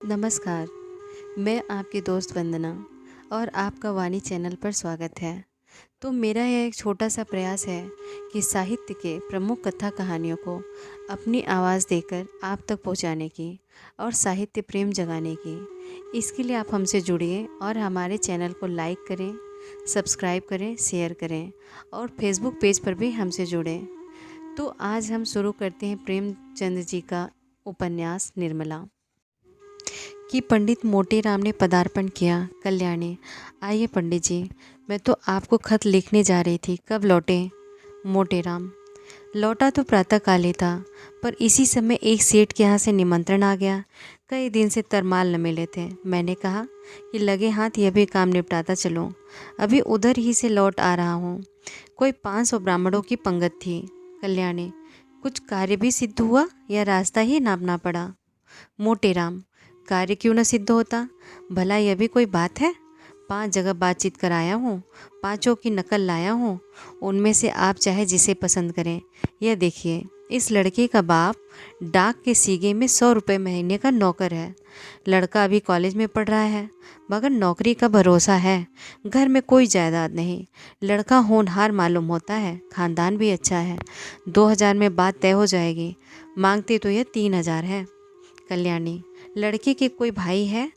नमस्कार, मैं आपकी दोस्त वंदना और आपका वाणी चैनल पर स्वागत है। तो मेरा यह एक छोटा सा प्रयास है कि साहित्य के प्रमुख कथा कहानियों को अपनी आवाज़ देकर आप तक पहुंचाने की और साहित्य प्रेम जगाने की। इसके लिए आप हमसे जुड़िए और हमारे चैनल को लाइक करें, सब्सक्राइब करें, शेयर करें और फेसबुक पेज पर भी हमसे जुड़ें। तो आज हम शुरू करते हैं प्रेमचंद जी का उपन्यास निर्मला कि पंडित मोटेराम ने पदार्पण किया। कल्याणी: आइए पंडित जी, मैं तो आपको खत लिखने जा रही थी, कब लौटे? मोटेराम: लौटा तो प्रातःकाल ही था, पर इसी समय एक सेठ के यहाँ से निमंत्रण आ गया। कई दिन से तरमाल न मिले थे। मैंने कहा कि लगे हाथ यह भी काम निपटाता चलो, अभी उधर ही से लौट आ रहा हूँ। कोई 500 ब्राह्मणों की पंगत थी। कल्याणी: कुछ कार्य भी सिद्ध हुआ या रास्ता ही नापना पड़ा? मोटेराम: कार्य क्यों न सिद्ध होता, भला यह भी कोई बात है? 5 जगह बातचीत कराया हूँ, 5 की नकल लाया हूँ, उनमें से आप चाहे जिसे पसंद करें। यह देखिए, इस लड़के का बाप डाक के सीगे में 100 रुपये महीने का नौकर है। लड़का अभी कॉलेज में पढ़ रहा है, मगर नौकरी का भरोसा है। घर में कोई जायदाद नहीं। लड़का होनहार मालूम होता है, खानदान भी अच्छा है। 2000 में बात तय हो जाएगी। मांगते तो यह 3000 है। कल्याणी: लड़के के कोई भाई है?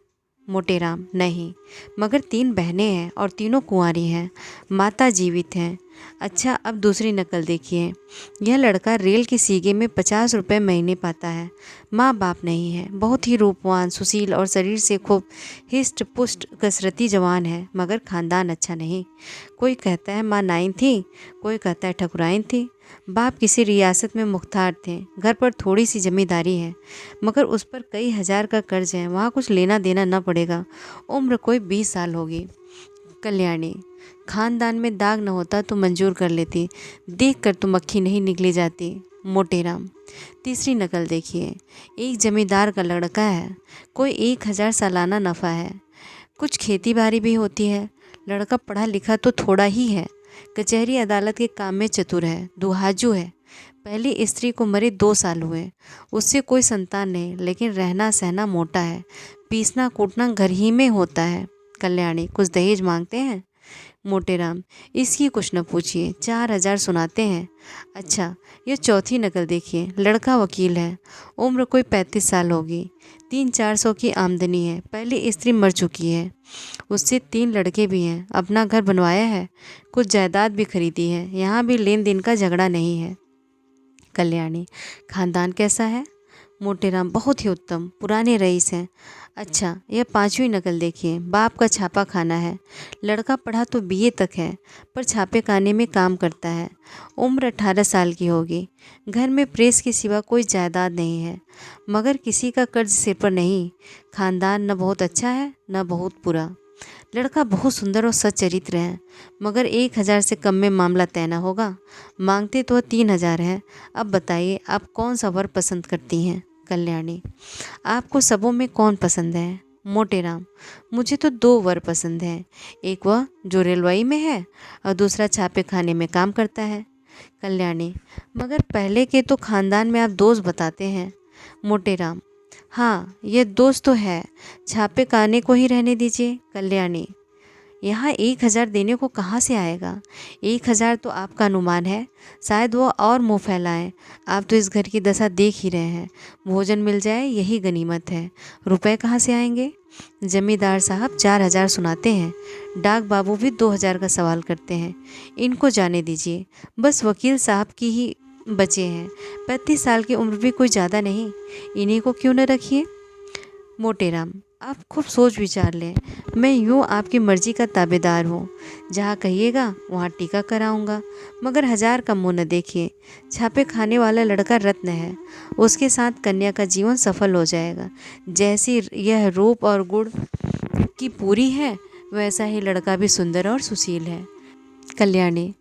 मोटेराम: नहीं, मगर 3 बहनें हैं और तीनों कुंवारी हैं। माता जीवित हैं। अच्छा, अब दूसरी नकल देखिए। यह लड़का रेल के सीगे में 50 रुपये महीने पाता है। माँ बाप नहीं है। बहुत ही रूपवान, सुशील और शरीर से खूब हिष्ट पुष्ट कसरती जवान है, मगर खानदान अच्छा नहीं। कोई कहता है माँ नाइन थी, कोई कहता है ठकुराइन थी। बाप किसी रियासत में मुख्तार थे। घर पर थोड़ी सी जमींदारी है, मगर उस पर कई हजार का कर्ज है। वहाँ कुछ लेना देना न पड़ेगा। उम्र कोई 20 साल होगी। कल्याणी: खानदान में दाग न होता तो मंजूर कर लेती, देख कर तो मक्खी नहीं निकली जाती। मोटेराम: तीसरी नकल देखिए। एक जमींदार का लड़का है, कोई 1000 सालाना नफ़ा है। कुछ खेती बाड़ी भी होती है। लड़का पढ़ा लिखा तो थोड़ा ही है, कचहरी अदालत के काम में चतुर है, दुहाजू है। पहली स्त्री को मरे 2 साल हुए, उससे कोई संतान नहीं, लेकिन रहना सहना मोटा है। पीसना कूटना घर ही में होता है। कल्याणी: कुछ दहेज मांगते हैं? मोटेराम: इसकी कुछ न पूछिए, 4000 सुनाते हैं। अच्छा, ये चौथी नकल देखिए। लड़का वकील है, उम्र कोई 35 साल होगी। 300-400 की आमदनी है। पहली स्त्री मर चुकी है, उससे 3 लड़के भी हैं। अपना घर बनवाया है, कुछ जायदाद भी खरीदी है। यहाँ भी लेन देन का झगड़ा नहीं है। कल्याणी: खानदान कैसा है? मोटेराम: बहुत ही उत्तम, पुराने रईस हैं। अच्छा, यह 5वीं नकल देखिए। बाप का छापा खाना है। लड़का पढ़ा तो बीए तक है, पर छापे खाने में काम करता है। उम्र 18 साल की होगी। घर में प्रेस के सिवा कोई जायदाद नहीं है, मगर किसी का कर्ज सिर पर नहीं। खानदान न बहुत अच्छा है न बहुत बुरा। लड़का बहुत सुंदर और सच्चरित्र है, मगर 1000 से कम में मामला तय न होगा। मांगते तो 3000 है। अब बताइए, आप कौन सा वर पसंद करती हैं? कल्याणी: आपको सबों में कौन पसंद है? मोटेराम: मुझे तो 2 वर पसंद हैं। एक वह जो रेलवाई में है और दूसरा छापे खाने में काम करता है। कल्याणी: मगर पहले के तो खानदान में आप दोस्त बताते हैं। मोटेराम: हाँ, ये दोस्त तो है, छापे खाने को ही रहने दीजिए। कल्याणी: यहाँ 1000 देने को कहाँ से आएगा? 1000 तो आपका अनुमान है, शायद वो और मुँह फैलाएं। आप तो इस घर की दशा देख ही रहे हैं। भोजन मिल जाए यही गनीमत है। रुपए कहाँ से आएंगे? जमींदार साहब 4000 सुनाते हैं। डाक बाबू भी 2000 का सवाल करते हैं। इनको जाने दीजिए। बस वकील साहब की ही बचे हैं। 35 साल की उम्र भी कोई ज़्यादा नहीं। इन्हीं को क्यों न रखिए? मोटेराम: आप खूब सोच विचार लें। मैं यूँ आपकी मर्जी का ताबेदार हूँ। जहाँ कहिएगा वहाँ टीका कराऊँगा, मगर 1000 का मुँह न देखिए। छापे खाने वाला लड़का रत्न है, उसके साथ कन्या का जीवन सफल हो जाएगा। जैसी यह रूप और गुण की पूरी है, वैसा ही लड़का भी सुंदर और सुशील है। कल्याणी: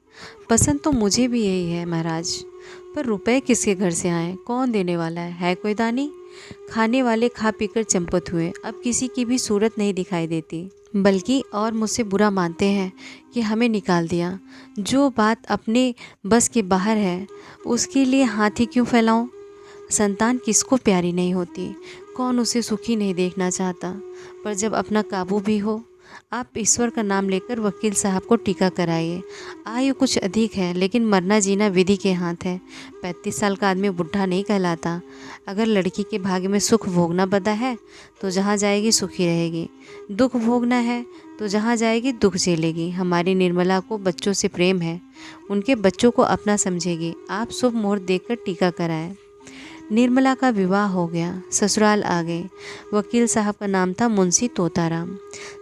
पसंद तो मुझे भी यही है महाराज, पर रुपए किसके घर से आए? कौन देने वाला है कोई दानी? खाने वाले खा पीकर चंपत हुए। अब किसी की भी सूरत नहीं दिखाई देती, बल्कि और मुझसे बुरा मानते हैं कि हमें निकाल दिया। जो बात अपने बस के बाहर है, उसके लिए हाथ ही क्यों फैलाऊं? संतान किसको प्यारी नहीं होती, कौन उसे सुखी नहीं देखना चाहता। पर जब अपना काबू भी हो, आप ईश्वर का नाम लेकर वकील साहब को टीका कराइए। आयु कुछ अधिक है, लेकिन मरना जीना विधि के हाथ है। 35 साल का आदमी बुढ़ा नहीं कहलाता। अगर लड़की के भाग्य में सुख भोगना बंधा है तो जहाँ जाएगी सुखी रहेगी, दुख भोगना है तो जहाँ जाएगी दुख झेलेगी। हमारी निर्मला को बच्चों से प्रेम है, उनके बच्चों को अपना समझेगी। आप शुभ मुहूर्त देखकर टीका कराएं। निर्मला का विवाह हो गया, ससुराल आ गए। वकील साहब का नाम था मुंशी तोताराम।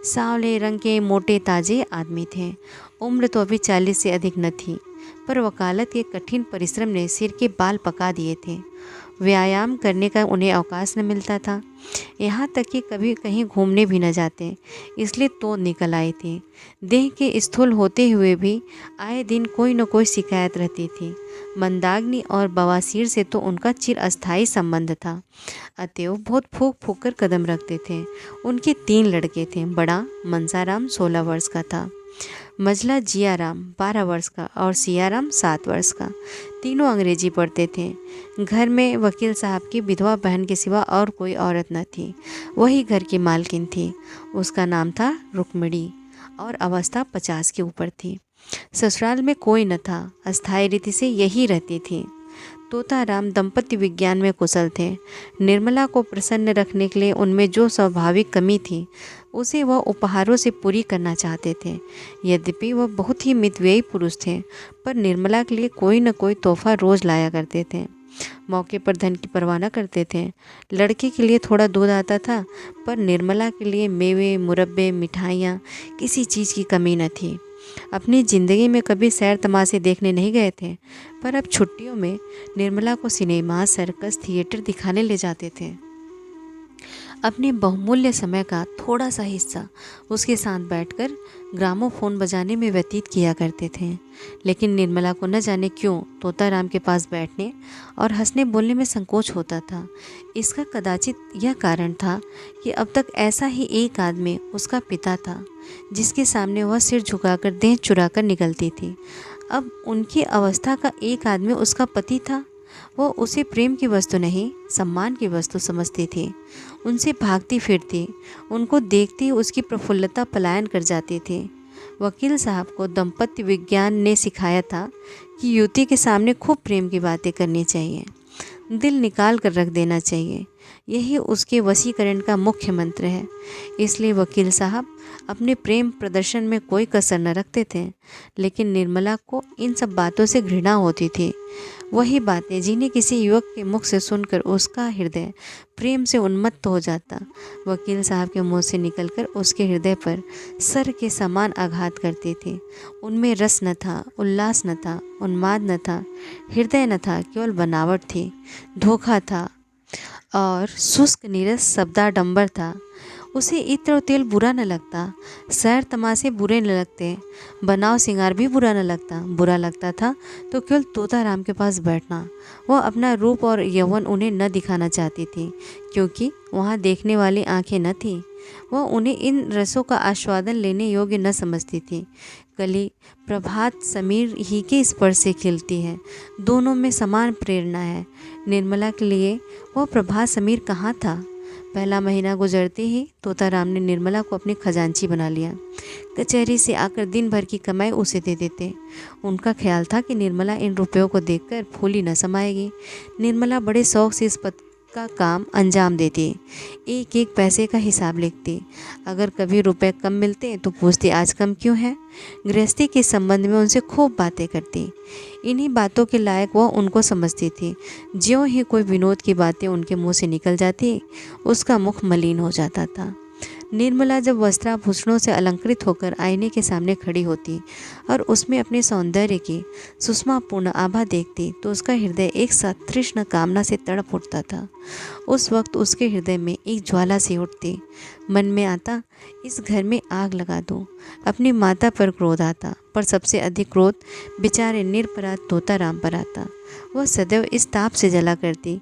सांवले रंग के मोटे ताजे आदमी थे। उम्र तो अभी 40 से अधिक न थी, पर वकालत के कठिन परिश्रम ने सिर के बाल पका दिए थे। व्यायाम करने का उन्हें अवकाश न मिलता था, यहाँ तक कि कभी कहीं घूमने भी न जाते, इसलिए तो निकल आए थे। देह के स्थूल होते हुए भी आए दिन कोई न कोई शिकायत रहती थी। मंदाग्नि और बवासीर से तो उनका चिरस्थायी संबंध था, अतएव बहुत फूक फूक कर कदम रखते थे। उनके 3 लड़के थे। बड़ा मनसाराम 16 वर्ष का था, मझला जियाराम 12 वर्ष का और सियाराम 7 वर्ष का। तीनों अंग्रेजी पढ़ते थे। घर में वकील साहब की विधवा बहन के सिवा और कोई औरत न थी, वही घर की मालकिन थी। उसका नाम था रुक्मिणी और अवस्था 50 के ऊपर थी। ससुराल में कोई न था, अस्थायी रीति से यही रहती थी। तोताराम दंपति विज्ञान में कुशल थे। निर्मला को प्रसन्न रखने के लिए उनमें जो स्वाभाविक कमी थी उसे वह उपहारों से पूरी करना चाहते थे। यद्यपि वह बहुत ही मितव्ययी पुरुष थे, पर निर्मला के लिए कोई न कोई तोहफा रोज लाया करते थे। मौके पर धन की परवाह न करते थे। लड़के के लिए थोड़ा दूध आता था, पर निर्मला के लिए मेवे, मुरब्बे, मिठाइयाँ, किसी चीज़ की कमी न थी। अपनी ज़िंदगी में कभी सैर तमाशे देखने नहीं गए थे, पर अब छुट्टियों में निर्मला को सिनेमा, सर्कस, थिएटर दिखाने ले जाते थे। अपने बहुमूल्य समय का थोड़ा सा हिस्सा उसके साथ बैठकर ग्रामोफोन बजाने में व्यतीत किया करते थे। लेकिन निर्मला को न जाने क्यों तोताराम के पास बैठने और हंसने बोलने में संकोच होता था। इसका कदाचित यह कारण था कि अब तक ऐसा ही एक आदमी उसका पिता था, जिसके सामने वह सिर झुकाकर देह चुराकर निकलती थी। अब उनकी अवस्था का एक आदमी उसका पति था। वो उसे प्रेम की वस्तु नहीं, सम्मान की वस्तु समझती थी। उनसे भागती फिरती, उनको देखती उसकी प्रफुल्लता पलायन कर जाती थी। वकील साहब को दंपत्य विज्ञान ने सिखाया था कि युवती के सामने खूब प्रेम की बातें करनी चाहिए, दिल निकाल कर रख देना चाहिए। यही उसके वशीकरण का मुख्य मंत्र है। इसलिए वकील साहब अपने प्रेम प्रदर्शन में कोई कसर न रखते थे। लेकिन निर्मला को इन सब बातों से घृणा होती थी। वही बातें जिन्हें किसी युवक के मुख से सुनकर उसका हृदय प्रेम से उन्मत्त हो जाता, वकील साहब के मुंह से निकलकर उसके हृदय पर सर के समान आघात करती थी। उनमें रस न था, उल्लास न था, उन्माद न था, हृदय न था, केवल बनावट थी, धोखा था और शुष्क नीरस शब्दाडंबर था। उसे इत्र और तेल बुरा न लगता, सैर तमाशे बुरे न लगते, बनाव सिंगार भी बुरा न लगता। बुरा लगता था तो केवल तोताराम के पास बैठना। वह अपना रूप और यौवन उन्हें न दिखाना चाहती थी, क्योंकि वहाँ देखने वाली आंखें न थीं। वह उन्हें इन रसों का आस्वादन लेने योग्य न समझती थी। कली प्रभात समीर ही के स्पर्श से खिलती है, दोनों में समान प्रेरणा है। निर्मला के लिए वह प्रभात समीर कहाँ था। पहला महीना गुजरते ही तोताराम ने निर्मला को अपनी खजांची बना लिया। कचहरी से आकर दिन भर की कमाई उसे दे देते। उनका ख्याल था कि निर्मला इन रुपयों को देखकर फूली न समाएगी। निर्मला बड़े शौक से इस पद का काम अंजाम देती, एक एक पैसे का हिसाब लिखती। अगर कभी रुपए कम मिलते तो पूछती आज कम क्यों है। गृहस्थी के संबंध में उनसे खूब बातें करती। इन्हीं बातों के लायक वह उनको समझती थी। ज्यों ही कोई विनोद की बातें उनके मुंह से निकल जाती, उसका मुख मलिन हो जाता था। निर्मला जब वस्त्राभूषणों से अलंकृत होकर आईने के सामने खड़ी होती और उसमें अपने सौंदर्य की सुषमापूर्ण आभा देखती, तो उसका हृदय एक सतृष्ण कामना से तड़प उठता था। उस वक्त उसके हृदय में एक ज्वाला सी उठती। मन में आता इस घर में आग लगा दूं। अपनी माता पर क्रोध आता, पर सबसे अधिक क्रोध बेचारे निरपराध तोताराम पर आता। वह सदैव इस ताप से जला करती,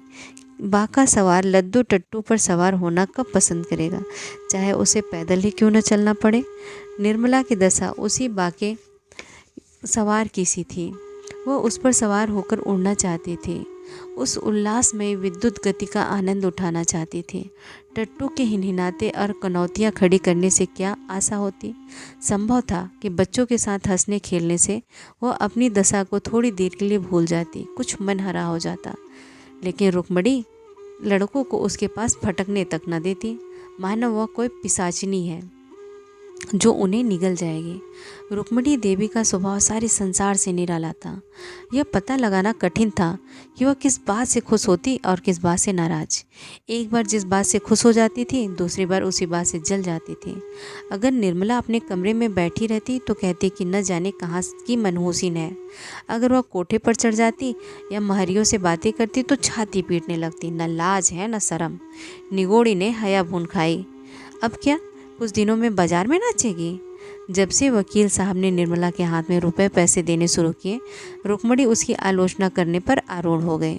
बाका सवार लद्दू टट्टू पर सवार होना कब पसंद करेगा, चाहे उसे पैदल ही क्यों न चलना पड़े। निर्मला की दशा उसी बाके सवार की सी थी। वह उस पर सवार होकर उड़ना चाहती थी। उस उल्लासमय विद्युत गति का आनंद उठाना चाहती थी। टट्टू के हिनहिनाते और कनौतियाँ खड़ी करने से क्या आशा होती। संभव था कि बच्चों के साथ हंसने खेलने से वह अपनी दशा को थोड़ी देर के लिए भूल जाती, कुछ मन हरा हो जाता। लेकिन रुक्मणी लड़कों को उसके पास फटकने तक न देती, मानो वह कोई पिशाचिनी है जो उन्हें निगल जाएगी। रुक्मणी देवी का स्वभाव सारे संसार से निराला था। यह पता लगाना कठिन था कि वह किस बात से खुश होती और किस बात से नाराज। एक बार जिस बात से खुश हो जाती थी, दूसरी बार उसी बात से जल जाती थी। अगर निर्मला अपने कमरे में बैठी रहती तो कहती कि न जाने कहाँ की मनहूसिन है। अगर वह कोठे पर चढ़ जाती या महरियों से बातें करती तो छाती पीटने लगती। न लाज है न शर्म, निगोड़ी ने हया भून खाई। अब क्या कुछ दिनों में बाजार में नाचेगी। जब से वकील साहब ने निर्मला के हाथ में रुपए पैसे देने शुरू किए, रुक्मणी उसकी आलोचना करने पर आरूढ़ हो गए।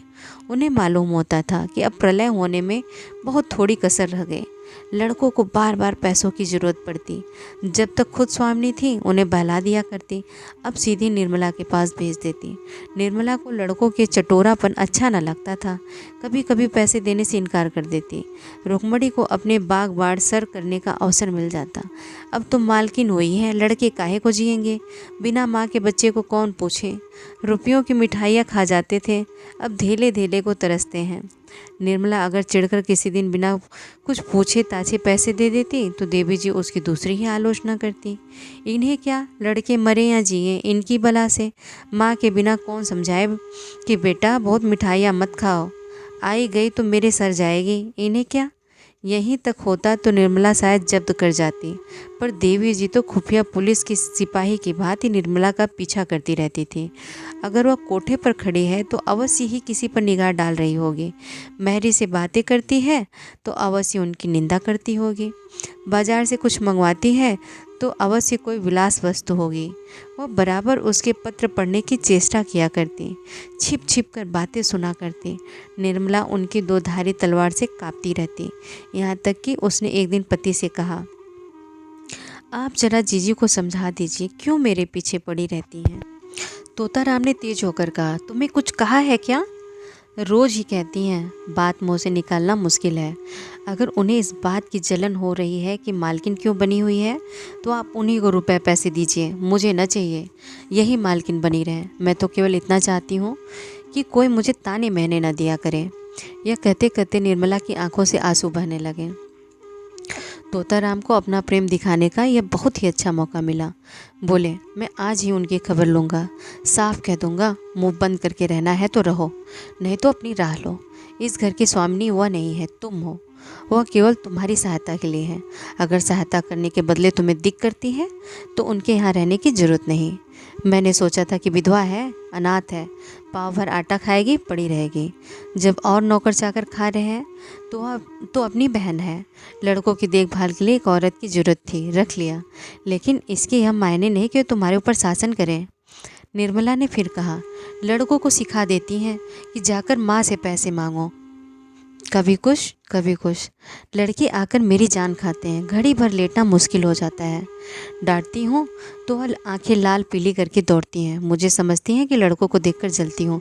उन्हें मालूम होता था कि अब प्रलय होने में बहुत थोड़ी कसर रह गई। लड़कों को बार बार पैसों की ज़रूरत पड़ती। जब तक खुद स्वामिनी थी उन्हें बहला दिया करती, अब सीधी निर्मला के पास भेज देती। निर्मला को लड़कों के चटोरापन अच्छा न लगता था, कभी कभी पैसे देने से इनकार कर देती। रुक्मणी को अपने बाग बाड़ सर करने का अवसर मिल जाता। अब तो मालकिन हुई है, लड़के काहे को जिएंगे, बिना माँ के बच्चे को कौन पूछे। रुपयों की मिठाइयाँ खा जाते थे, अब धेले धेले को तरसते हैं। निर्मला अगर चिढ़कर किसी दिन बिना कुछ पूछे ताछे पैसे दे देती तो देवी जी उसकी दूसरी ही आलोचना करती। इन्हें क्या, लड़के मरे या जिए, इनकी बला से। माँ के बिना कौन समझाए कि बेटा बहुत मिठाइयाँ मत खाओ, आई गई तो मेरे सर जाएगी। इन्हें क्या। यहीं तक होता तो निर्मला शायद जब्त कर जाती, पर देवी जी तो खुफिया पुलिस की सिपाही की भांति निर्मला का पीछा करती रहती थी। अगर वह कोठे पर खड़ी है तो अवश्य ही किसी पर निगाह डाल रही होगी। महरी से बातें करती है तो अवश्य उनकी निंदा करती होगी। बाजार से कुछ मंगवाती है तो अवश्य कोई विलास वस्तु होगी। वह बराबर उसके पत्र पढ़ने की चेष्टा किया करती, छिप छिप कर बातें सुना करती। निर्मला उनकी दो धारी तलवार से कांपती रहती। यहाँ तक कि उसने एक दिन पति से कहा, आप जरा जीजी को समझा दीजिए, क्यों मेरे पीछे पड़ी रहती हैं। तोताराम ने तेज होकर कहा, तुम्हें कुछ कहा है क्या। रोज़ ही कहती हैं, बात मुँह से निकालना मुश्किल है। अगर उन्हें इस बात की जलन हो रही है कि मालकिन क्यों बनी हुई है तो आप उन्हीं को रुपए पैसे दीजिए, मुझे न चाहिए। यही मालकिन बनी रहे। मैं तो केवल इतना चाहती हूँ कि कोई मुझे ताने महने न दिया करे। यह कहते कहते निर्मला की आंखों से आंसू बहने लगे। तोताराम को अपना प्रेम दिखाने का यह बहुत ही अच्छा मौका मिला। बोले, मैं आज ही उनकी खबर लूँगा, साफ कह दूँगा, मुंह बंद करके रहना है तो रहो, नहीं तो अपनी राह लो। इस घर की स्वामिनी वह नहीं है, तुम हो। वह केवल तुम्हारी सहायता के लिए है। अगर सहायता करने के बदले तुम्हें दिक करती है तो उनके यहाँ रहने की ज़रूरत नहीं। मैंने सोचा था कि विधवा है, अनाथ है, पाव भर आटा खाएगी, पड़ी रहेगी। जब और नौकर चाकर खा रहे हैं तो अपनी बहन है। लड़कों की देखभाल के लिए एक औरत की ज़रूरत थी, रख लिया। लेकिन इसके यह मायने नहीं कि तुम्हारे ऊपर शासन करें। निर्मला ने फिर कहा, लड़कों को सिखा देती हैं कि जाकर माँ से पैसे मांगो, कभी कुछ कभी कुछ। लड़के आकर मेरी जान खाते हैं, घड़ी भर लेटना मुश्किल हो जाता है। डांटती हूँ तो वह आंखें लाल पीली करके दौड़ती हैं। मुझे समझती हैं कि लड़कों को देखकर जलती हूँ।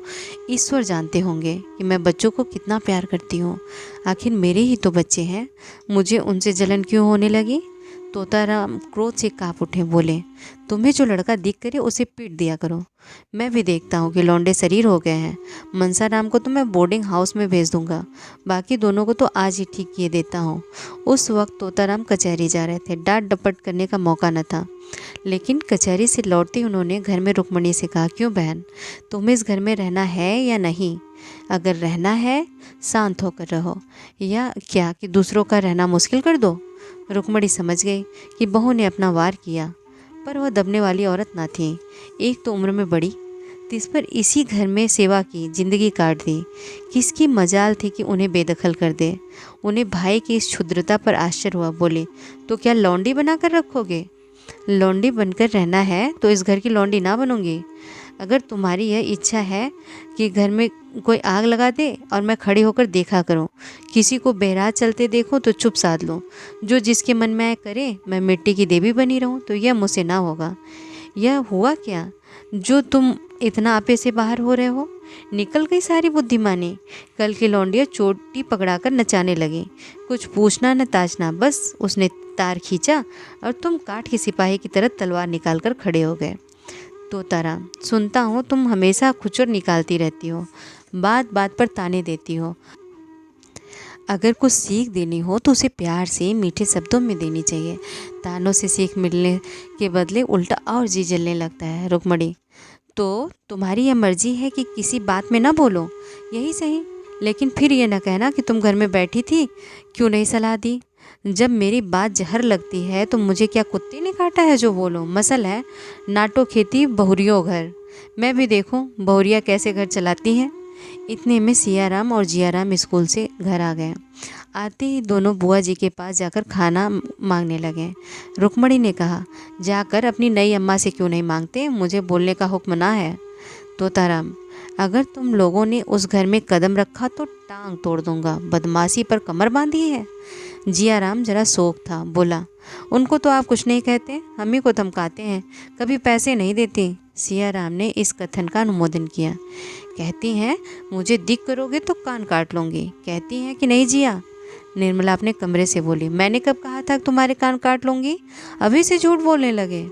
ईश्वर जानते होंगे कि मैं बच्चों को कितना प्यार करती हूँ। आखिर मेरे ही तो बच्चे हैं, मुझे उनसे जलन क्यों होने लगी। तोताराम क्रोध से काँप उठे। बोले, तुम्हें जो लड़का दिख करे उसे पीट दिया करो। मैं भी देखता हूँ कि लौंडे शरीर हो गए हैं। मनसाराम को तो मैं बोर्डिंग हाउस में भेज दूँगा, बाकी दोनों को तो आज ही ठीक किए देता हूँ। उस वक्त तोताराम कचहरी जा रहे थे। डांट डपट करने का मौका न था, लेकिन कचहरी से लौटते उन्होंने घर में रुक्मणी से कहा, क्यों बहन, तुम्हें इस घर में रहना है या नहीं। अगर रहना है शांत होकर रहो, या क्या कि दूसरों का रहना मुश्किल कर दो। रुक्मणी समझ गई कि बहू ने अपना वार किया, पर वह दबने वाली औरत ना थी। एक तो उम्र में बड़ी, तिस पर इसी घर में सेवा की, जिंदगी काट दी। किसकी मजाल थी कि उन्हें बेदखल कर दे। उन्हें भाई की इस क्षुद्रता पर आश्चर्य हुआ। बोले, तो क्या लौंडी बनाकर रखोगे। लौंडी बनकर रहना है तो इस घर की लौंडी ना बनूंगी। अगर तुम्हारी यह इच्छा है कि घर में कोई आग लगा दे और मैं खड़ी होकर देखा करूं, किसी को बहरा चलते देखूं तो चुप साध लूं, जो जिसके मन में आए करे, मैं मिट्टी की देवी बनी रहूं, तो यह मुझसे ना होगा। यह हुआ क्या जो तुम इतना आपे से बाहर हो रहे हो? निकल गई सारी बुद्धिमानी। कल की लौंडिया चोटी पकड़ाकर नचाने लगी। कुछ पूछना न ताजना, बस उसने तार खींचा और तुम काठ के सिपाही की तरह तलवार निकाल कर खड़े हो गए। तोताराम, सुनता हूँ तुम हमेशा खुचर निकालती रहती हो, बात बात पर ताने देती हो। अगर कुछ सीख देनी हो तो उसे प्यार से मीठे शब्दों में देनी चाहिए। तानों से सीख मिलने के बदले उल्टा और जी जलने लगता है। रुक्मणी, तो तुम्हारी यह मर्जी है कि किसी बात में ना बोलो, यही सही। लेकिन फिर ये न कहना कि तुम घर में बैठी थी, क्यों नहीं सलाह दी? जब मेरी बात जहर लगती है तो मुझे क्या कुत्ते ने काटा है जो बोलो? मसल है नाटो खेती बहुरियो घर। मैं भी देखूं बहुरिया कैसे घर चलाती हैं। इतने में सियाराम और जियाराम स्कूल से घर आ गए। आते ही दोनों बुआ जी के पास जाकर खाना मांगने लगे। रुक्मणी ने कहा, जाकर अपनी नई अम्मा से क्यों नहीं मांगते? मुझे बोलने का हुक्म ना है। तोताराम, अगर तुम लोगों ने उस घर में कदम रखा तो टांग तोड़ दूंगा। बदमाशी पर कमर बांधी है। जियाराम जरा शोक था, बोला, उनको तो आप कुछ नहीं कहते, हम ही को धमकाते हैं, कभी पैसे नहीं देती। सियाराम ने इस कथन का अनुमोदन किया। कहती हैं मुझे दिख करोगे तो कान काट लूँगी। कहती हैं कि नहीं जिया? निर्मला अपने कमरे से बोली, मैंने कब कहा था तुम्हारे कान काट लूँगी? अभी से झूठ बोलने लगे।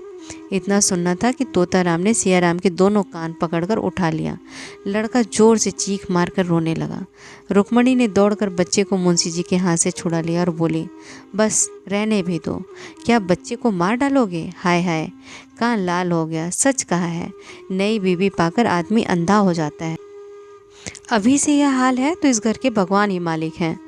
इतना सुनना था कि तोताराम ने सियाराम के दोनों कान पकड़कर उठा लिया। लड़का जोर से चीख मारकर रोने लगा। रुक्मणी ने दौड़कर बच्चे को मुंशी जी के हाथ से छुड़ा लिया और बोली, बस रहने भी दो। क्या बच्चे को मार डालोगे? हाय हाय, कान लाल हो गया। सच कहा है, नई बीवी पाकर आदमी अंधा हो जाता है। अभी से यह हाल है तो इस घर के भगवान ही मालिक हैं।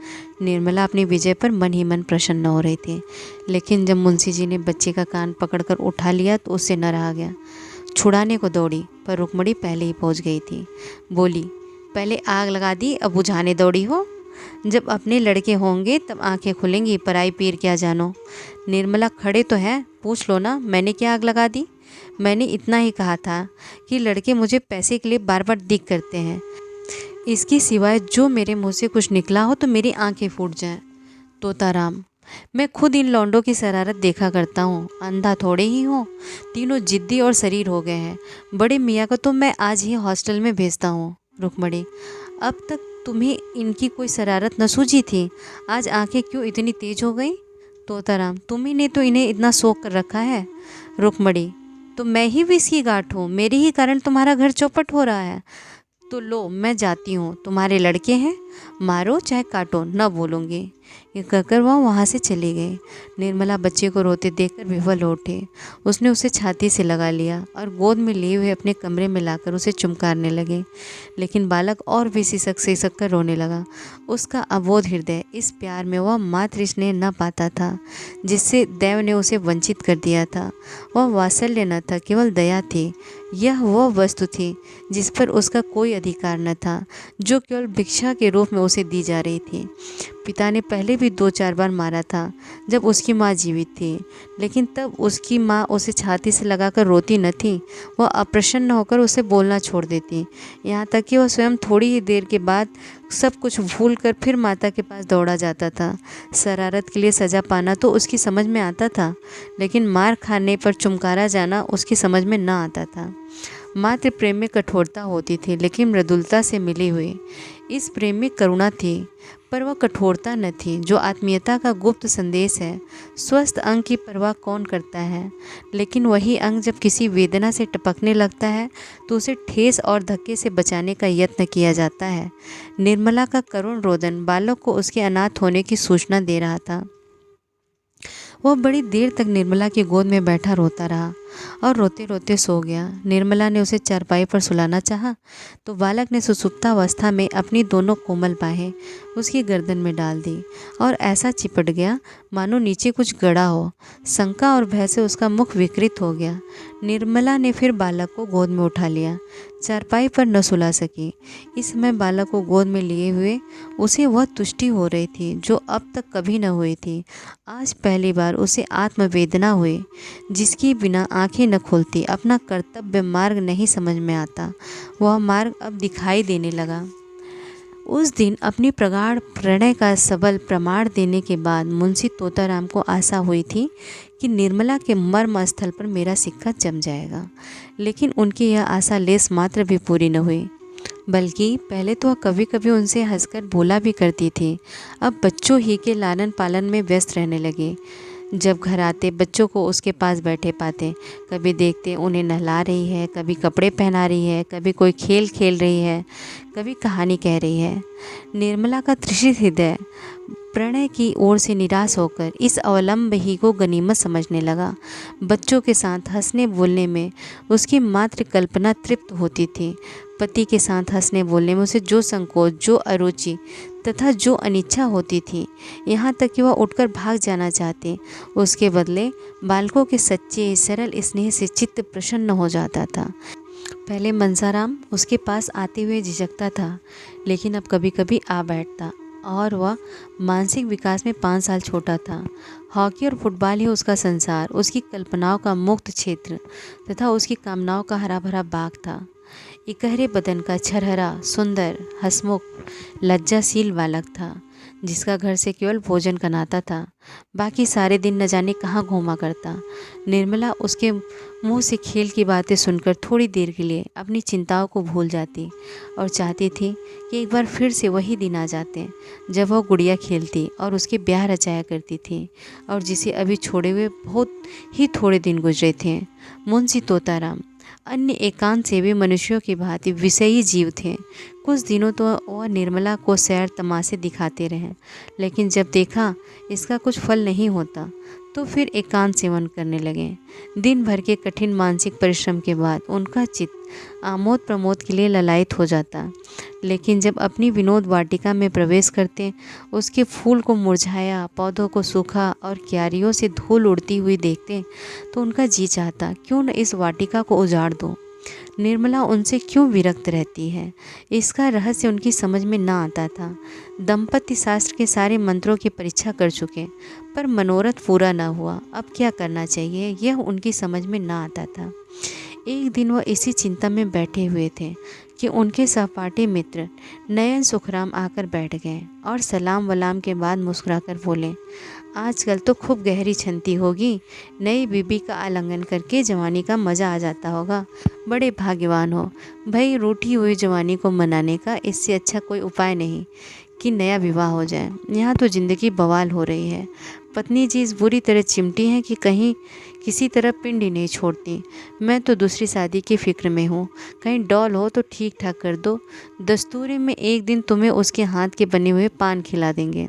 निर्मला अपनी विजय पर मन ही मन प्रसन्न हो रही थी, लेकिन जब मुंशी जी ने बच्चे का कान पकड़कर उठा लिया तो उससे न रहा गया। छुड़ाने को दौड़ी पर रुक्मणी पहले ही पहुंच गई थी। बोली, पहले आग लगा दी, अब बुझाने दौड़ी हो? जब अपने लड़के होंगे तब आंखें खुलेंगी, पराई पीर क्या जानो। निर्मला, खड़े तो हैं, पूछ लो ना, मैंने क्या आग लगा दी? मैंने इतना ही कहा था कि लड़के मुझे पैसे के लिए बार बार दिख करते हैं। इसके सिवाय जो मेरे मुंह से कुछ निकला हो तो मेरी आंखें फूट जाएं। तोताराम, मैं खुद इन लौंडों की शरारत देखा करता हूँ, अंधा थोड़े ही हूँ। तीनों जिद्दी और शरीर हो गए हैं। बड़े मियाँ को तो मैं आज ही हॉस्टल में भेजता हूँ। रुक्मणी, अब तक तुम्हें इनकी कोई शरारत न सूझी थी, आज आंखें क्यों इतनी तेज हो गई? तोताराम, तुम्ही ने तो इन्हें इतना शौक कर रखा है। रुक्मणी, तो मैं ही विष की गांठ हूँ, मेरे ही कारण तुम्हारा घर चौपट हो रहा है। तो लो, मैं जाती हूँ, तुम्हारे लड़के हैं, मारो चाहे काटो, न बोलूँगी। ये कहकर वह वहाँ से चली गई। निर्मला बच्चे को रोते देखकर विह्वल हो उठी। उसने उसे छाती से लगा लिया और गोद में लिए हुए अपने कमरे में लाकर उसे चुमकारने लगी। लेकिन बालक और भी सिसक कर रोने लगा। उसका अबोध हृदय इस प्यार में वह मातृ स्नेह न पाता था जिससे देव ने उसे वंचित कर दिया था। वह वात्सल्य न था, केवल दया थी। यह वह वस्तु थी जिस पर उसका कोई अधिकार न था, जो केवल भिक्षा के रूप में उसे दी जा रही थी। पिता ने पहले भी 2-4 बार मारा था जब उसकी माँ जीवित थी, लेकिन तब उसकी माँ उसे छाती से लगाकर रोती न थी। वह अप्रसन्न होकर उसे बोलना छोड़ देती, यहाँ तक कि वह स्वयं थोड़ी ही देर के बाद सब कुछ भूल कर फिर माता के पास दौड़ा जाता था। शरारत के लिए सज़ा पाना तो उसकी समझ में आता था, लेकिन मार खाने पर चुमकारा जाना उसकी समझ में न आता था। मातृ प्रेम में कठोरता होती थी, लेकिन मृदुलता से मिली हुई इस प्रेम में करुणा थी, पर वह कठोरता न थी जो आत्मीयता का गुप्त संदेश है। स्वस्थ अंग की परवाह कौन करता है, लेकिन वही अंग जब किसी वेदना से टपकने लगता है तो उसे ठेस और धक्के से बचाने का यत्न किया जाता है। निर्मला का करुण रोदन बालक को उसके अनाथ होने की सूचना दे रहा था। वह बड़ी देर तक निर्मला की गोद में बैठा रोता रहा और रोते रोते सो गया। निर्मला ने उसे चारपाई पर सुलाना चाहा तो बालक ने सुसुप्तावस्था में अपनी दोनों कोमल बाहें उसकी गर्दन में डाल दी और ऐसा चिपट गया मानो नीचे कुछ गड़ा हो। शंका और भय से उसका मुख विकृत हो गया। निर्मला ने फिर बालक को गोद में उठा लिया। चारपाई पर न सुला सकी। इस समय बालक को गोद में लिए हुए उसे वह तुष्टि हो रही थी जो अब तक कभी न हुई थी। आज पहली बार उसे आत्मवेदना हुई जिसकी बिना आंखें न खुलती। अपना कर्तव्य मार्ग नहीं समझ में आता, वह मार्ग अब दिखाई देने लगा। उस दिन अपनी प्रगाढ़ प्रणय का सबल प्रमाण देने के बाद मुंशी तोताराम को आशा हुई थी कि निर्मला के मर्म स्थल पर मेरा सिक्का जम जाएगा, लेकिन उनकी यह आशा लेस मात्र भी पूरी न हुई। बल्कि पहले तो वह कभी कभी उनसे हंसकर बोला भी करती थी, अब बच्चों ही के लालन पालन में व्यस्त रहने लगे। जब घर आते बच्चों को उसके पास बैठे पाते, कभी देखते उन्हें नहला रही है, कभी कपड़े पहना रही है, कभी कोई खेल खेल रही है, कभी कहानी कह रही है। निर्मला का तृषित हृदय प्रणय की ओर से निराश होकर इस अवलंब ही को गनीमत समझने लगा। बच्चों के साथ हंसने बोलने में उसकी मात्र कल्पना तृप्त होती थी। पति के साथ हंसने बोलने में उसे जो संकोच, जो अरुचि तथा जो अनिच्छा होती थी, यहाँ तक कि वह उठकर भाग जाना चाहते, उसके बदले बालकों के सच्चे सरल स्नेह से चित्त प्रसन्न हो जाता था। पहले मंसाराम उसके पास आते हुए झिझकता था, लेकिन अब कभी कभी आ बैठता और वह मानसिक विकास में 5 साल छोटा था। हॉकी और फुटबॉल ही उसका संसार, उसकी कल्पनाओं का मुक्त क्षेत्र तथा उसकी कामनाओं का हरा भरा बाग था। इकहरे बदन का छरहरा, सुंदर, हंसमुख, लज्जाशील बालक था, जिसका घर से केवल भोजन का नाता था। बाकी सारे दिन न जाने कहाँ घूमा करता। निर्मला उसके मुंह से खेल की बातें सुनकर थोड़ी देर के लिए अपनी चिंताओं को भूल जाती और चाहती थी कि एक बार फिर से वही दिन आ जाते जब वह गुड़िया खेलती और उसके ब्याह रचाया करती थी, और जिसे अभी छोड़े हुए बहुत ही थोड़े दिन गुजरे थे। मुंशी तोताराम अन्य एकांत सेवी मनुष्यों की भांति विषयी जीव थे। कुछ दिनों तो वह निर्मला को सैर तमाशे दिखाते रहे, लेकिन जब देखा इसका कुछ फल नहीं होता तो फिर एकांत सेवन करने लगे। दिन भर के कठिन मानसिक परिश्रम के बाद उनका चित्त आमोद प्रमोद के लिए ललायित हो जाता, लेकिन जब अपनी विनोद वाटिका में प्रवेश करते, उसके फूल को मुरझाया, पौधों को सूखा और क्यारियों से धूल उड़ती हुई देखते, तो उनका जी चाहता क्यों न इस वाटिका को उजाड़ दो। निर्मला उनसे क्यों विरक्त रहती है, इसका रहस्य उनकी समझ में ना आता था। दंपति शास्त्र के सारे मंत्रों की परीक्षा कर चुके, पर मनोरथ पूरा ना हुआ। अब क्या करना चाहिए यह उनकी समझ में ना आता था। एक दिन वह इसी चिंता में बैठे हुए थे कि उनके सहपाठी मित्र नयन सुखराम आकर बैठ गए और सलाम वलाम के बाद मुस्कुराकर बोले, आजकल तो खूब गहरी छंती होगी, नई बीबी का आलिंगन करके जवानी का मज़ा आ जाता होगा। बड़े भाग्यवान हो भाई, रूठी हुई जवानी को मनाने का इससे अच्छा कोई उपाय नहीं कि नया विवाह हो जाए। यहाँ तो ज़िंदगी बवाल हो रही है। पत्नी जी इस बुरी तरह चिमटी हैं कि कहीं किसी तरह पिंड ही नहीं छोड़ती। मैं तो दूसरी शादी की फ़िक्र में हूँ, कहीं डॉल हो तो ठीक ठाक कर दो। दस्तूरी में एक दिन तुम्हें उसके हाथ के बने हुए पान खिला देंगे।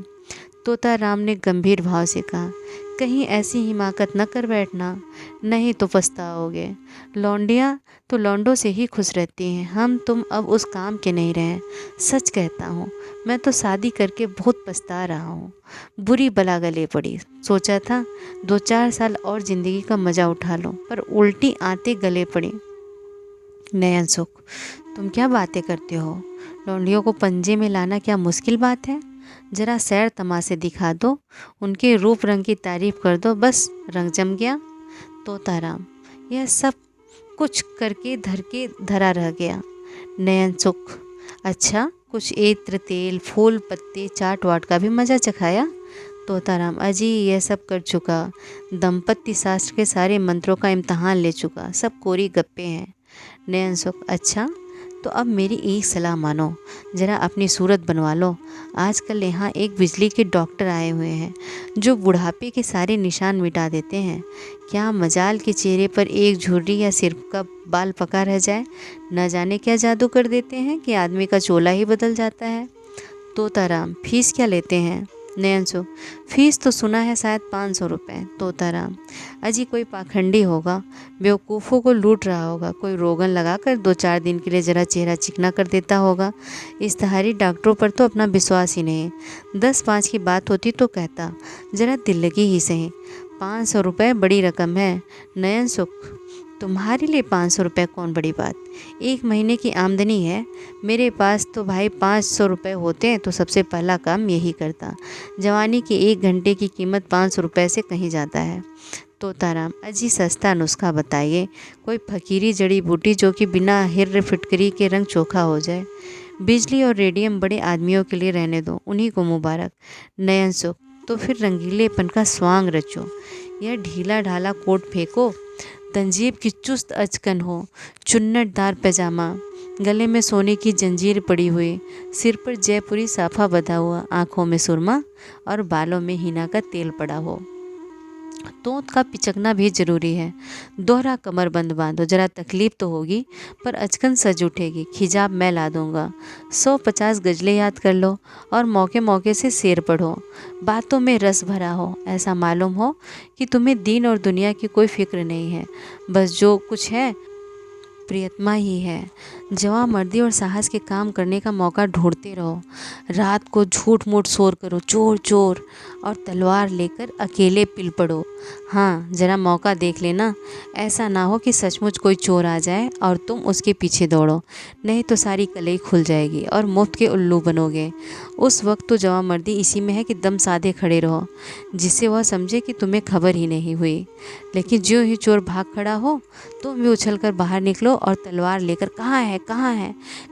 तोताराम ने गंभीर भाव से कहा, कहीं ऐसी हिमाकत न कर बैठना, नहीं तो पछताओगे। लौंडियाँ तो लौंडों से ही खुश रहती हैं, हम तुम अब उस काम के नहीं रहे। सच कहता हूँ, मैं तो शादी करके बहुत पछता रहा हूँ। बुरी बला गले पड़ी, सोचा था 2-4 साल और ज़िंदगी का मज़ा उठा लो, पर उल्टी आते गले पड़ी। नयन सुख, तुम क्या बातें करते हो? लौंडियों को पंजे में लाना क्या मुश्किल बात है? जरा सैर तमाशे दिखा दो, उनके रूप रंग की तारीफ कर दो, बस रंग जम गया। तोताराम, यह सब कुछ करके धरा रह गया। नयन सुख, अच्छा कुछ इत्र तेल फूल पत्ते चाट वाट का भी मज़ा चखाया? तोताराम, अजी यह सब कर चुका, दंपत्ति शास्त्र के सारे मंत्रों का इम्तहान ले चुका, सब कोरी गप्पे हैं। नयन सुख, अच्छा तो अब मेरी एक सलाह मानो, ज़रा अपनी सूरत बनवा लो। आजकल यहाँ एक बिजली के डॉक्टर आए हुए हैं जो बुढ़ापे के सारे निशान मिटा देते हैं। क्या मजाल के चेहरे पर एक झुर्री या सिर का बाल पका रह जाए, न जाने क्या जादू कर देते हैं कि आदमी का चोला ही बदल जाता है। तोताराम, फीस क्या लेते हैं? नयन सुख, फीस तो सुना है शायद 500 रुपये। तोताराम, अजी कोई पाखंडी होगा, बेवकूफ़ों को लूट रहा होगा, कोई रोगन लगाकर 2-4 दिन के लिए ज़रा चेहरा चिकना कर देता होगा। इश्तहारी डॉक्टरों पर तो अपना विश्वास ही नहीं। 10-5 की बात होती तो कहता, ज़रा दिल लगी ही सही। 500 रुपये बड़ी रकम है। नयन सुख, तुम्हारे लिए 500 रुपये कौन बड़ी बात, 1 महीने की आमदनी है। मेरे पास तो भाई 500 रुपये होते हैं तो सबसे पहला काम यही करता। जवानी की 1 घंटे की कीमत 500 रुपये से कहीं ज़्यादा है। तोताराम, अजी सस्ता नुस्खा बताइए, कोई फकीरी जड़ी बूटी जो कि बिना हिर्र फिटकरी के रंग चोखा हो जाए। बिजली और रेडियम बड़े आदमियों के लिए रहने दो, उन्हीं को मुबारक। नयन सुख तो फिर रंगीलेपन का स्वांग रचो। यह ढीला ढाला कोट फेंको, तंजीब की चुस्त अचकन हो, चुन्नटदार पैजामा, गले में सोने की जंजीर पड़ी हुई, सिर पर जयपुरी साफा बंधा हुआ, आंखों में सुरमा और बालों में हिना का तेल पड़ा हो। तोंत का पिचकना भी जरूरी है। दोहरा कमरबंद बांधो, जरा तकलीफ तो होगी पर अचकन सज उठेगी। खिजाब मैं ला दूंगा। 150 गजलें याद कर लो और मौके मौके से शेर पढ़ो। बातों में रस भरा हो, ऐसा मालूम हो कि तुम्हें दीन और दुनिया की कोई फिक्र नहीं है, बस जो कुछ है प्रियतमा ही है। जवां मर्दी और साहस के काम करने का मौका ढूंढते रहो। रात को झूठ मूठ शोर करो, चोर चोर, और तलवार लेकर अकेले पिल पड़ो। हाँ, जरा मौका देख लेना, ऐसा ना हो कि सचमुच कोई चोर आ जाए और तुम उसके पीछे दौड़ो, नहीं तो सारी कलई खुल जाएगी और मुफ्त के उल्लू बनोगे। उस वक्त तो जवां मर्दी इसी में है कि दम साधे खड़े रहो, जिससे वह समझे कि तुम्हें खबर ही नहीं हुई। लेकिन ज्यों ही चोर भाग खड़ा हो, तुम भी उछलकर बाहर निकलो और तलवार लेकर कहाँ है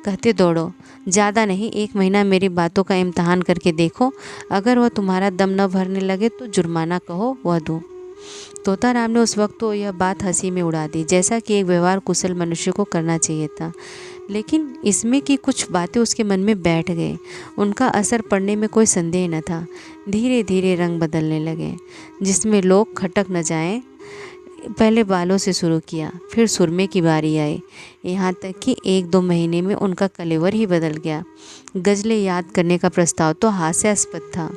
कहते दौड़ो। ज़्यादा नहीं, 1 महीना मेरी बातों का इम्तहान करके देखो। अगर वह तुम्हारा दम न भरने लगे तो जुर्माना कहो, वह दूँ। तोताराम ने उस वक्त तो यह बात हंसी में उड़ा दी, जैसा कि एक व्यवहार कुशल मनुष्य को करना चाहिए था। लेकिन इसमें की कुछ बातें उसके मन में बैठ गई। उनका असर पड़ने में कोई संदेह न था। धीरे धीरे रंग बदलने लगे, जिसमें लोग खटक न जाएं। पहले बालों से शुरू किया, फिर सुरमे की बारी आई, यहाँ तक कि 1-2 महीने में उनका कलेवर ही बदल गया। गज़लें याद करने का प्रस्ताव तो हास्यास्पद था,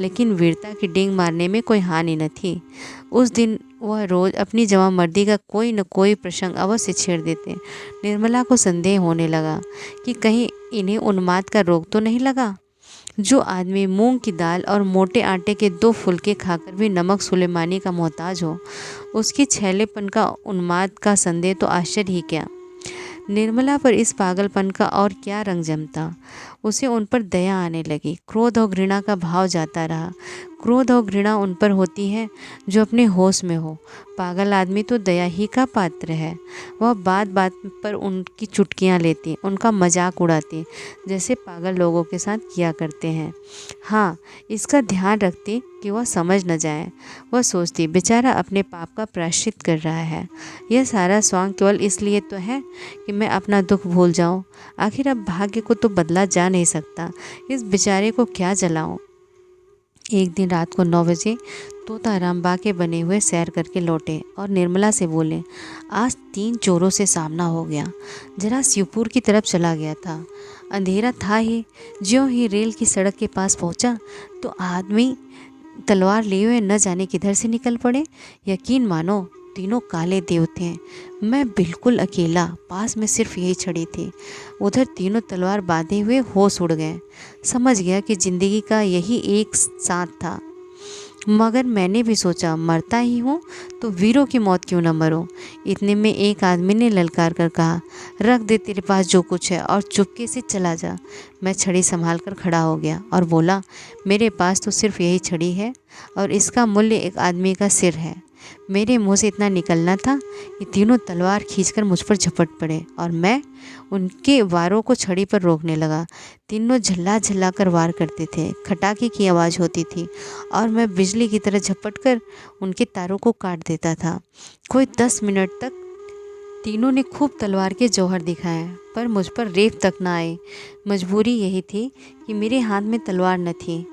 लेकिन वीरता की डींग मारने में कोई हानि न थी। उस दिन वह रोज़ अपनी जवांमर्दी का कोई न कोई प्रसंग अवश्य छेड़ देते। निर्मला को संदेह होने लगा कि कहीं इन्हें उन्माद का रोग तो नहीं लगा। जो आदमी मूंग की दाल और मोटे आटे के 2 फुलके खाकर भी नमक सुलेमानी का मोहताज हो, उसके छैलेपन का उन्माद का संदेह तो आश्चर्य ही क्या। निर्मला पर इस पागलपन का और क्या रंग जमता। उसे उन पर दया आने लगी। क्रोध और घृणा का भाव जाता रहा। क्रोध और घृणा उन पर होती है जो अपने होश में हो। पागल आदमी तो दया ही का पात्र है। वह बात बात पर उनकी चुटकियां लेती, उनका मजाक उड़ाती, जैसे पागल लोगों के साथ किया करते हैं। हाँ, इसका ध्यान रखती कि वह समझ न जाए। वह सोचती, बेचारा अपने पाप का प्रायश्चित कर रहा है। यह सारा स्वांग केवल इसलिए तो है कि मैं अपना दुख भूल जाऊं। आखिर अब भाग्य को तो बदला जा नहीं सकता, इस बेचारे को क्या जलाऊं। एक दिन रात को 9 बजे तोताराम बाके बने हुए सैर करके लौटे और निर्मला से बोले, आज 3 चोरों से सामना हो गया। जरा शिवपुर की तरफ चला गया था। अंधेरा था ही। ज्यों ही रेल की सड़क के पास पहुंचा तो आदमी तलवार लिए हुए न जाने किधर से निकल पड़े। यकीन मानो, तीनों काले देव थे। मैं बिल्कुल अकेला, पास में सिर्फ यही छड़ी थी। उधर तीनों तलवार बांधे हुए होश उड़ गए। समझ गया कि जिंदगी का यही एक साथ था। मगर मैंने भी सोचा, मरता ही हूँ तो वीरों की मौत क्यों न मरूं। इतने में एक आदमी ने ललकार कर कहा, रख दे तेरे पास जो कुछ है और चुपके से चला जा। मैं छड़ी संभाल कर खड़ा हो गया और बोला, मेरे पास तो सिर्फ यही छड़ी है और इसका मूल्य एक आदमी का सिर है। मेरे मुंह से इतना निकलना था कि तीनों तलवार खींचकर मुझ पर झपट पड़े और मैं उनके वारों को छड़ी पर रोकने लगा। तीनों झल्ला झल्ला कर वार करते थे। खटाके की आवाज़ होती थी और मैं बिजली की तरह झपट कर उनके तारों को काट देता था। कोई 10 मिनट तक तीनों ने खूब तलवार के जौहर दिखाए, पर मुझ पर रेत तक न आए। मजबूरी यही थी कि मेरे हाथ में तलवार न थी।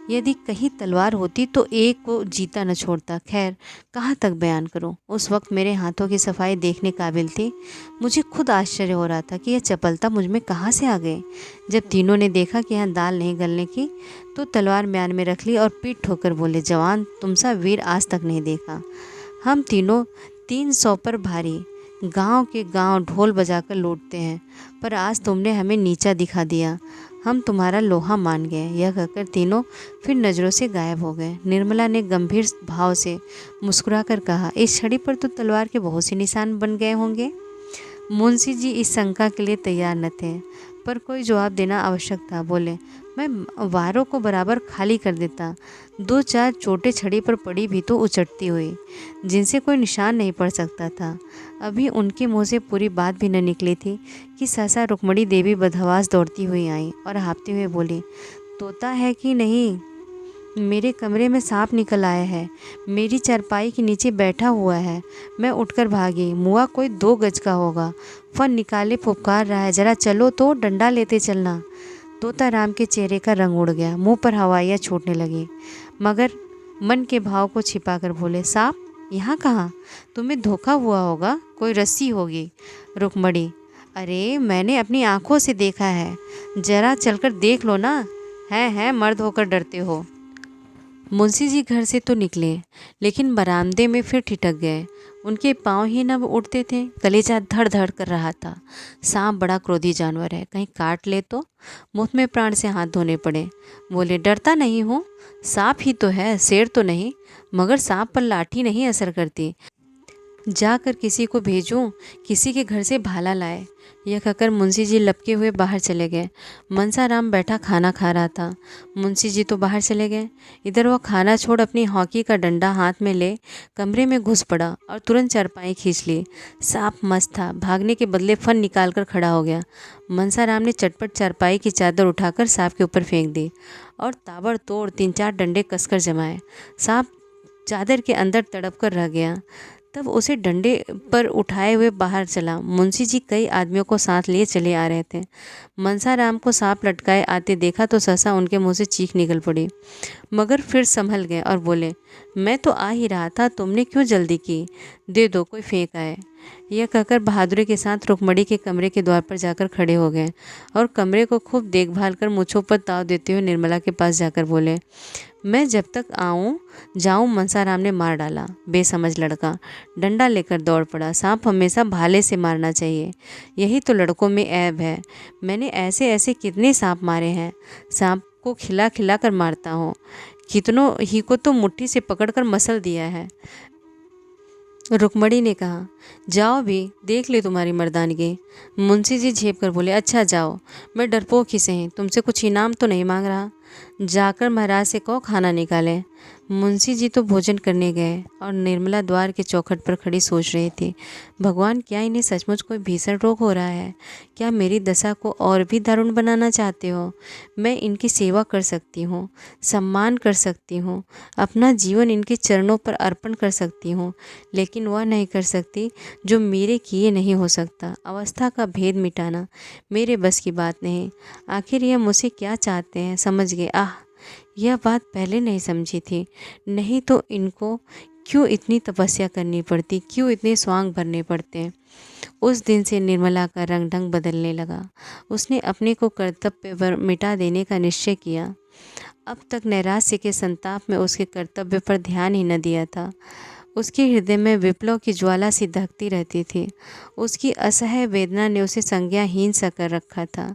यदि कहीं तलवार होती तो एक को जीता न छोड़ता। खैर, कहाँ तक बयान करूं। उस वक्त मेरे हाथों की सफाई देखने काबिल थी। मुझे खुद आश्चर्य हो रहा था कि यह चपलता मुझ में कहाँ से आ गई। जब तीनों ने देखा कि यहाँ दाल नहीं गलने की, तो तलवार म्यान में रख ली और पीठ ठोकर बोले, जवान, तुम सा वीर आज तक नहीं देखा। हम तीनों 300 पर भारी, गांव के गांव ढोल बजाकर लूटते हैं, पर आज तुमने हमें नीचा दिखा दिया। हम तुम्हारा लोहा मान गए। यह कहकर तीनों फिर नज़रों से गायब हो गए। निर्मला ने गंभीर भाव से मुस्कुराकर कहा, इस छड़ी पर तो तलवार के बहुत से निशान बन गए होंगे। मुंशी जी इस शंका के लिए तैयार न थे, पर कोई जवाब देना आवश्यक था। बोले, मैं वारों को बराबर खाली कर देता। 2-4 चोटें छड़ी पर पड़ी भी तो उचटती हुई, जिनसे कोई निशान नहीं पड़ सकता था। अभी उनके मुंह से पूरी बात भी न निकली थी कि सहसा रुक्मणी देवी बदहवास दौड़ती हुई आई और हाँफते हुए बोली, तोता है कि नहीं? मेरे कमरे में सांप निकल आया है, मेरी चारपाई के नीचे बैठा हुआ है। मैं उठकर भागी, मुआ कोई 2 गज का होगा, फन निकाले फुफकार रहा है, जरा चलो तो, डंडा लेते चलना। तोता राम के चेहरे का रंग उड़ गया, मुंह पर हवाइयाँ छूटने लगी, मगर मन के भाव को छिपाकर बोले, सांप यहाँ कहाँ? तुम्हें धोखा हुआ होगा, कोई रस्सी होगी। रुक्मणी, अरे मैंने अपनी आंखों से देखा है, जरा चलकर देख लो ना। है मर्द होकर डरते हो। मुंशी जी घर से तो निकले, लेकिन बरामदे में फिर ठिठक गए। उनके पांव ही न उठते थे, कलेजा धड़ धड़ कर रहा था। सांप बड़ा क्रोधी जानवर है, कहीं काट ले तो। मुफ्त में प्राण से हाथ धोने पड़े। बोले, डरता नहीं हूँ, सांप ही तो है, शेर तो नहीं। मगर सांप पर लाठी नहीं असर करती। जाकर किसी को भेजूं, किसी के घर से भाला लाए। यह कहकर मुंशी जी लपके हुए बाहर चले गए। मनसाराम बैठा खाना खा रहा था। मुंशी जी तो बाहर चले गए। इधर वह खाना छोड़ अपनी हॉकी का डंडा हाथ में ले कमरे में घुस पड़ा और तुरंत चारपाई खींच ली। सांप मस्त था, भागने के बदले फन निकाल कर खड़ा हो गया। मनसाराम ने चटपट चारपाई की चादर उठाकर सांप के ऊपर फेंक दी और ताबड़तोड़ 3-4 डंडे कसकर जमाए। सांप चादर के अंदर तड़प कर रह गया। तब उसे डंडे पर उठाए हुए बाहर चला। मुंशी जी कई आदमियों को साथ लिए चले आ रहे थे। मनसाराम को सांप लटकाए आते देखा तो सहसा उनके मुंह से चीख निकल पड़ी, मगर फिर संभल गए और बोले, मैं तो आ ही रहा था, तुमने क्यों जल्दी की? दे दो, कोई फेंक आए। यह कहकर बहादुरी के साथ रुक्मणी के कमरे के द्वार पर जाकर खड़े हो गए और कमरे को खूब देखभाल कर मूँछों पर ताव देते हुए निर्मला के पास जाकर बोले, मैं जब तक जाऊं मनसाराम ने मार डाला। बेसमझ लड़का डंडा लेकर दौड़ पड़ा। सांप हमेशा भाले से मारना चाहिए, यही तो लड़कों में ऐब है। मैंने ऐसे ऐसे कितने सांप मारे हैं। सांप को खिला खिला कर मारता हूँ, कितनों ही को तो मुट्ठी से पकड़कर मसल दिया है। रुक्मणी ने कहा, जाओ भी, देख ले तुम्हारी मर्दानगी। मुंशी जी झेप कर बोले, अच्छा जाओ, मैं डरपोक ही सही, तुमसे कुछ इनाम तो नहीं मांग रहा। जाकर महाराज से कहो खाना निकालें। मुंशी जी तो भोजन करने गए और निर्मला द्वार के चौखट पर खड़ी सोच रही थी, भगवान, क्या इन्हें सचमुच कोई भीषण रोग हो रहा है? क्या मेरी दशा को और भी दारुण बनाना चाहते हो? मैं इनकी सेवा कर सकती हूँ, सम्मान कर सकती हूँ, अपना जीवन इनके चरणों पर अर्पण कर सकती हूँ, लेकिन वह नहीं कर सकती जो मेरे किए नहीं हो सकता। अवस्था का भेद मिटाना मेरे बस की बात नहीं। आखिर यह मुझसे क्या चाहते हैं? समझ गए। आह, यह बात पहले नहीं समझी थी, नहीं तो इनको क्यों इतनी तपस्या करनी पड़ती, क्यों इतने स्वांग भरने पड़ते। उस दिन से निर्मला का रंग ढंग बदलने लगा। उसने अपने को कर्तव्य पर मिटा देने का निश्चय किया। अब तक नैराश्य के संताप में उसके कर्तव्य पर ध्यान ही न दिया था। उसके हृदय में विप्लव की ज्वाला सी दहकती रहती थी। उसकी असह्य वेदना ने उसे संज्ञाहीन सा कर रखा था।